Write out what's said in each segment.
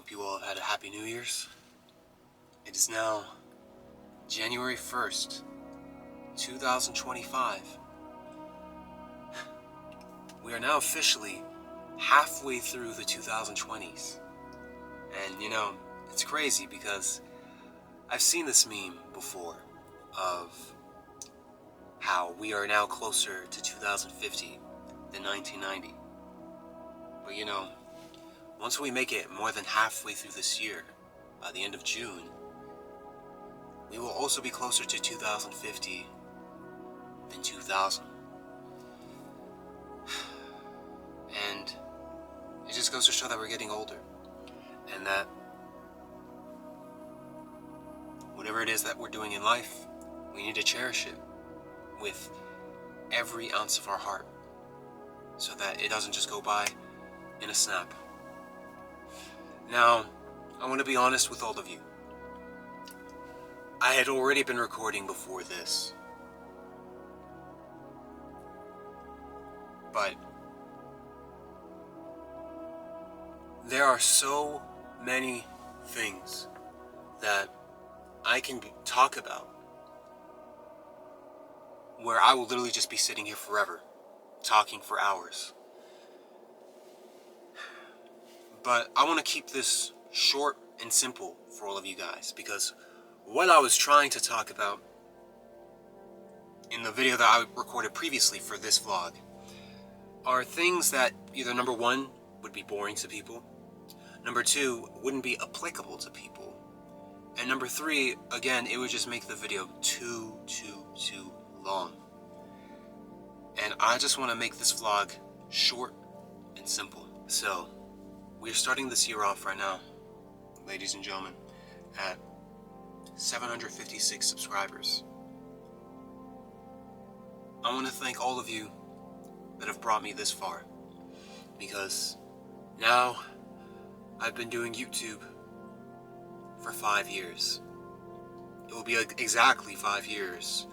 hope you all have had a happy New Year's. It is now January 1st, 2025. We are now officially halfway through the 2020s. And you know, it's crazy because I've seen this meme before of how we are now closer to 2050 than 1990. But you know, once we make it more than halfway through this year, by the end of June, we will also be closer to 2050 than 2000. And it just goes to show that we're getting older, and that whatever it is that we're doing in life, we need to cherish it with every ounce of our heart, so that it doesn't just go by in a snap. Now, I want to be honest with all of you. I had already been recording before this, but there are so many things that I can talk about where I will literally just be sitting here forever, talking for hours. But I want to keep this short and simple for all of you guys, because what I was trying to talk about in the video that I recorded previously for this vlog are things that either number one, would be boring to people, number two, wouldn't be applicable to people, and number three, again, it would just make the video too long. And I just want to make this vlog short and simple. So, we're starting this year off right now, ladies and gentlemen, at 756 subscribers. I want to thank all of you that have brought me this far, because now I've been doing YouTube for 5 years. It will be exactly 5 years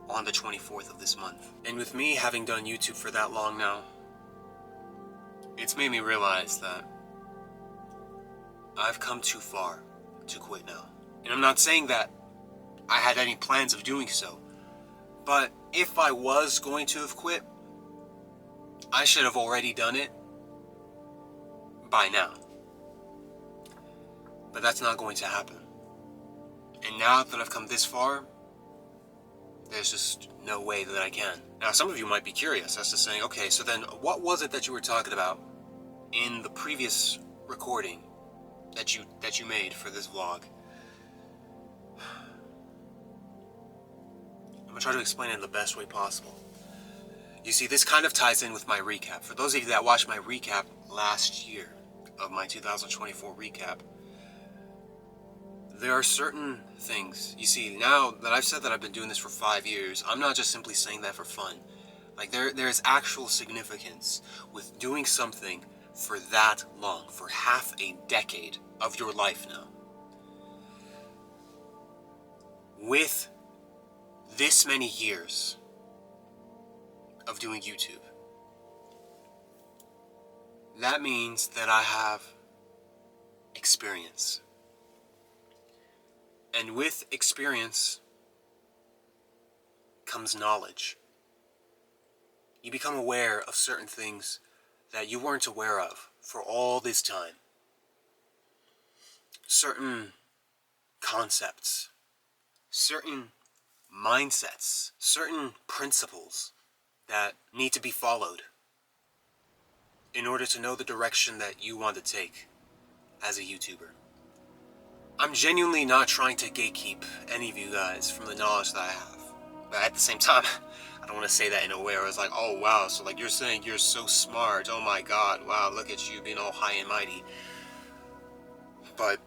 on the 24th of this month. And with me having done YouTube for that long now, it's made me realize that I've come too far to quit now. And I'm not saying that I had any plans of doing so, but if I was going to have quit, I should have already done it by now. But that's not going to happen. And now that I've come this far, there's just no way that I can. Now, some of you might be curious as to saying, okay, so then what was it that you were talking about in the previous recording that you made for this vlog? I'm gonna try to explain it in the best way possible. You see, this kind of ties in with my recap. For those of you that watched my recap last year, of my 2024 recap, there are certain things. You see, now that I've said that I've been doing this for 5 years, I'm not just simply saying that for fun. Like, there is actual significance with doing something for that long, for half a decade of your life now, with this many years of doing YouTube. That means that I have experience. And with experience comes knowledge. You become aware of certain things that you weren't aware of for all this time. Certain concepts, certain mindsets, certain principles that need to be followed in order to know the direction that you want to take as a YouTuber. I'm genuinely not trying to gatekeep any of you guys from the knowledge that I have. But at the same time, I don't want to say that in a way where it's like, oh wow, so like you're saying you're so smart, oh my god, wow, look at you being all high and mighty. But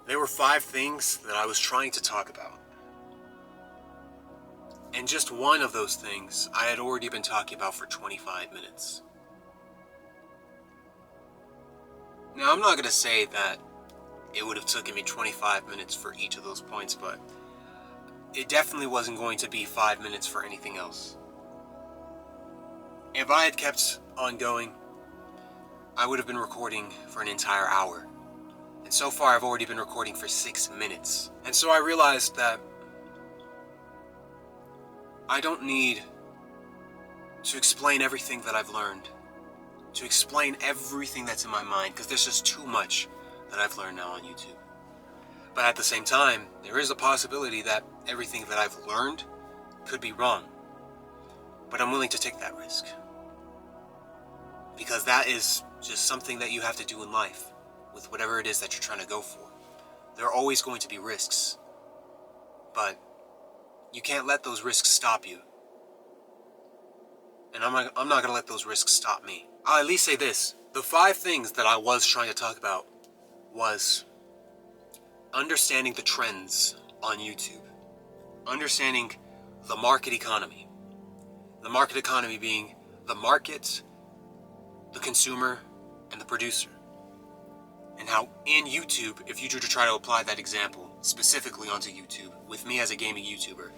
there were 5 things that I was trying to talk about. And just one of those things I had already been talking about for 25 minutes. Now, I'm not going to say that it would have taken me 25 minutes for each of those points, but it definitely wasn't going to be 5 minutes for anything else. If I had kept on going, I would have been recording for an entire hour. And so far I've already been recording for 6 minutes. And so I realized that I don't need to explain everything that I've learned, to explain everything that's in my mind, because there's just too much that I've learned now on YouTube. But at the same time, there is a possibility that everything that I've learned could be wrong. But I'm willing to take that risk. Because that is just something that you have to do in life, with whatever it is that you're trying to go for. There are always going to be risks. But you can't let those risks stop you. And I'm not going to let those risks stop me. I'll at least say this. The 5 things that I was trying to talk about was understanding the trends on YouTube. Understanding the market economy. The market economy being the market, the consumer, and the producer. And how in YouTube, if you were to try to apply that example specifically onto YouTube, with me as a gaming YouTuber,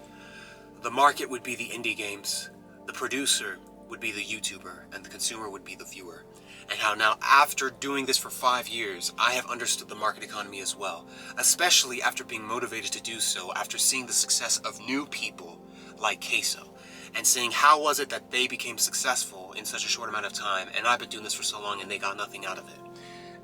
the market would be the indie games, the producer would be the YouTuber, and the consumer would be the viewer. And how now, after doing this for 5 years, I have understood the market economy as well, especially after being motivated to do so, after seeing the success of new people like Queso, and seeing how was it that they became successful in such a short amount of time, and I've been doing this for so long and they got nothing out of it.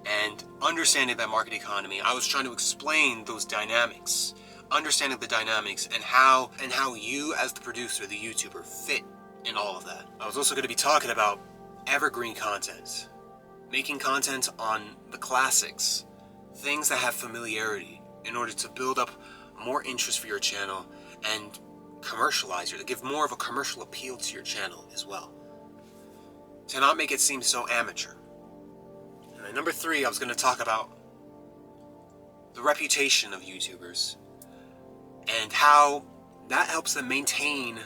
And understanding that market economy, I was trying to explain those dynamics, understanding the dynamics and how you as the producer, the YouTuber, fit in all of that. I was also going to be talking about evergreen content, making content on the classics, things that have familiarity in order to build up more interest for your channel and commercialize you, to give more of a commercial appeal to your channel as well, to not make it seem so amateur. And then number 3, I was going to talk about the reputation of YouTubers and how that helps them maintain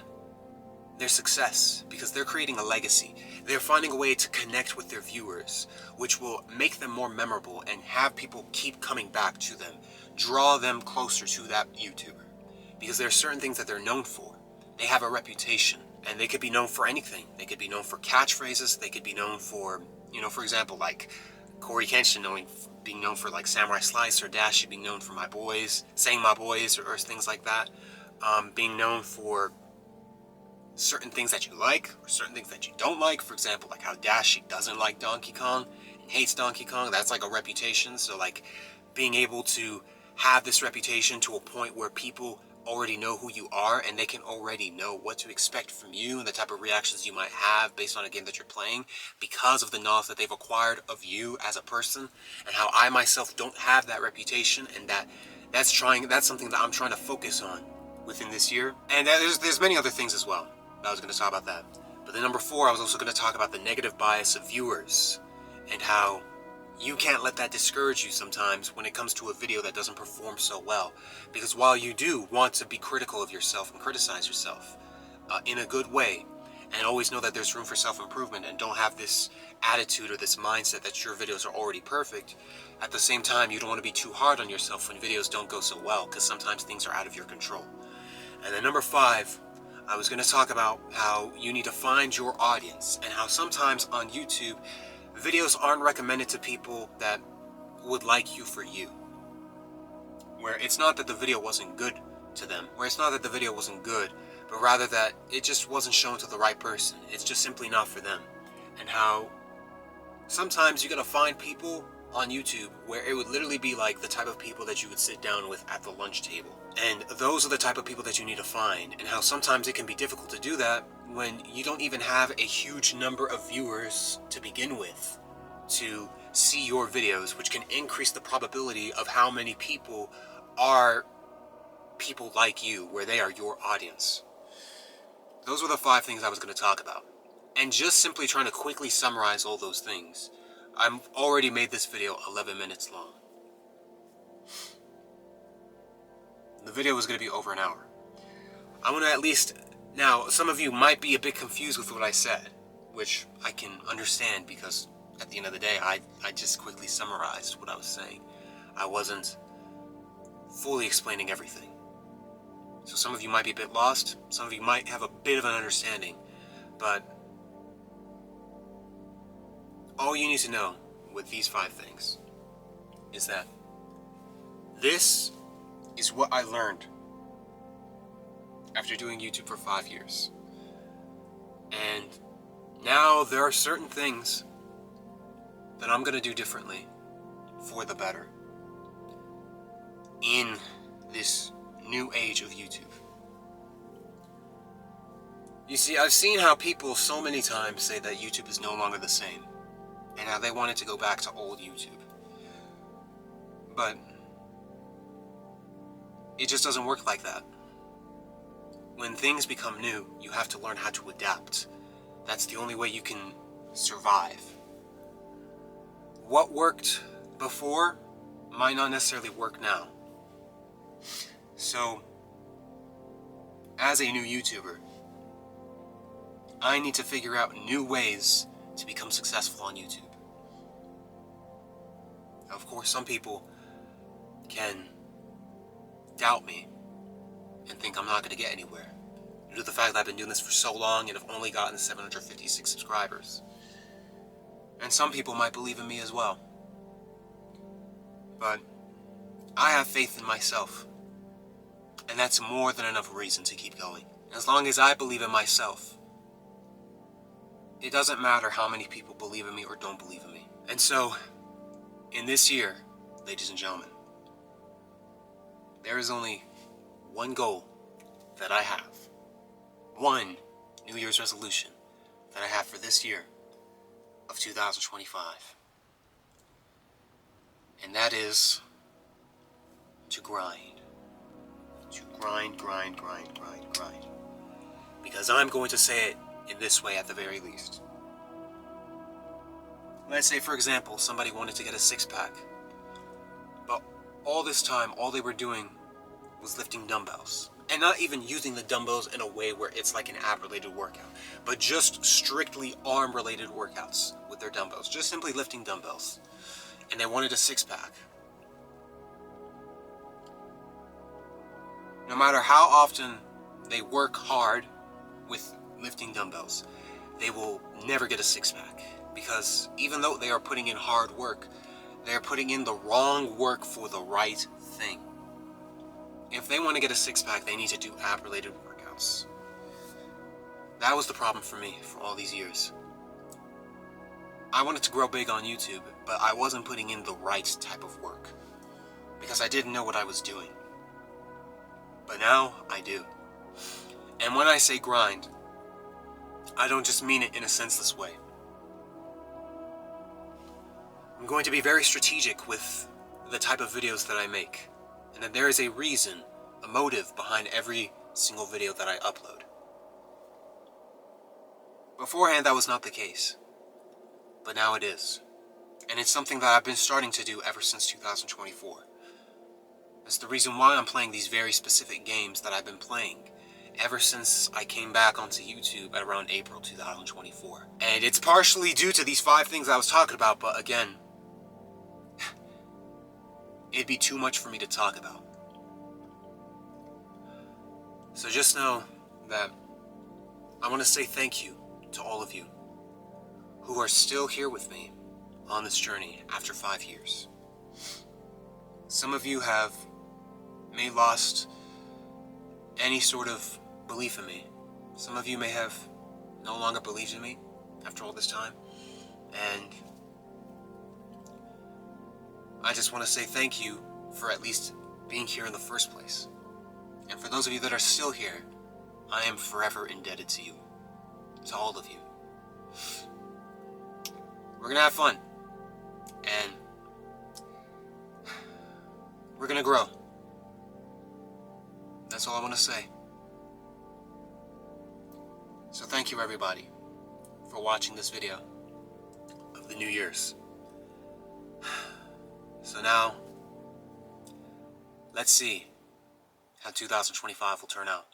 their success, because they're creating a legacy. They're finding a way to connect with their viewers, which will make them more memorable and have people keep coming back to them, draw them closer to that YouTuber, because there are certain things that they're known for. They have a reputation, and they could be known for anything. They could be known for catchphrases. They could be known for, for example, like Corey Kenshin being known for like Samurai Slice, or Dashi being known for my boys, saying my boys, or things like that. Being known for certain things that you like, or certain things that you don't like. For example, like how Dashi doesn't like Donkey Kong and hates Donkey Kong. That's like a reputation. So like being able to have this reputation to a point where people already know who you are, and they can already know what to expect from you and the type of reactions you might have based on a game that you're playing, because of the knowledge that they've acquired of you as a person. And how I myself don't have that reputation, and that's something that I'm trying to focus on within this year. And there's many other things as well. I was going to talk about that. But then number 4, I was also going to talk about the negative bias of viewers, and how you can't let that discourage you sometimes when it comes to a video that doesn't perform so well. Because while you do want to be critical of yourself and criticize yourself in a good way, and always know that there's room for self-improvement, and don't have this attitude or this mindset that your videos are already perfect, at the same time you don't want to be too hard on yourself when videos don't go so well, because sometimes things are out of your control. And then number 5, I was going to talk about how you need to find your audience, and how sometimes on YouTube, videos aren't recommended to people that would like you for you. Where it's not that the video wasn't good to them, but rather that it just wasn't shown to the right person. It's just simply not for them. And how sometimes you gotta find people on YouTube where it would literally be like the type of people that you would sit down with at the lunch table. And those are the type of people that you need to find, and how sometimes it can be difficult to do that when you don't even have a huge number of viewers to begin with to see your videos, which can increase the probability of how many people are people like you, where they are your audience. Those were the 5 things I was going to talk about. And just simply trying to quickly summarize all those things, I've already made this video 11 minutes long. The video was going to be over an hour. I want to at least... Now, some of you might be a bit confused with what I said, which I can understand, because at the end of the day, I just quickly summarized what I was saying. I wasn't fully explaining everything. So some of you might be a bit lost, some of you might have a bit of an understanding, but all you need to know with these 5 things is that this is what I learned after doing YouTube for 5 years. And now there are certain things that I'm going to do differently for the better in this new age of YouTube. You see, I've seen how people so many times say that YouTube is no longer the same, and how they want it to go back to old YouTube. But it just doesn't work like that. When things become new, you have to learn how to adapt. That's the only way you can survive. What worked before might not necessarily work now. So, as a new YouTuber, I need to figure out new ways to become successful on YouTube. Of course, some people can doubt me and think I'm not going to get anywhere due to the fact that I've been doing this for so long and have only gotten 756 subscribers. And some people might believe in me as well. But I have faith in myself, and that's more than enough reason to keep going. As long as I believe in myself, it doesn't matter how many people believe in me or don't believe in me. And so, in this year, ladies and gentlemen, there is only one goal that I have. One New Year's resolution that I have for this year of 2025. And that is to grind. To grind. Because I'm going to say it in this way at the very least. Let's say, for example, somebody wanted to get a 6-pack, but all this time, all they were doing was lifting dumbbells. And not even using the dumbbells in a way where it's like an ab-related workout, but just strictly arm-related workouts with their dumbbells. Just simply lifting dumbbells. And they wanted a 6-pack. No matter how often they work hard with lifting dumbbells, they will never get a 6-pack. Because even though they are putting in hard work, they are putting in the wrong work for the right thing. If they want to get a 6-pack, they need to do ab-related workouts. That was the problem for me for all these years. I wanted to grow big on YouTube, but I wasn't putting in the right type of work. Because I didn't know what I was doing. But now, I do. And when I say grind, I don't just mean it in a senseless way. I'm going to be very strategic with the type of videos that I make. And that there is a reason, a motive behind every single video that I upload. Beforehand, that was not the case. But now it is. And it's something that I've been starting to do ever since 2024. That's the reason why I'm playing these very specific games that I've been playing ever since I came back onto YouTube at around April 2024. And it's partially due to these 5 things I was talking about, but again, it'd be too much for me to talk about. So just know that I want to say thank you to all of you who are still here with me on this journey after 5 years. Some of you may lost any sort of belief in me. Some of you may have no longer believed in me after all this time. And I just want to say thank you for at least being here in the first place. And for those of you that are still here, I am forever indebted to you. To all of you. We're gonna have fun. And we're gonna grow. That's all I want to say. So thank you everybody for watching this video of the New Year's. So now, let's see how 2025 will turn out.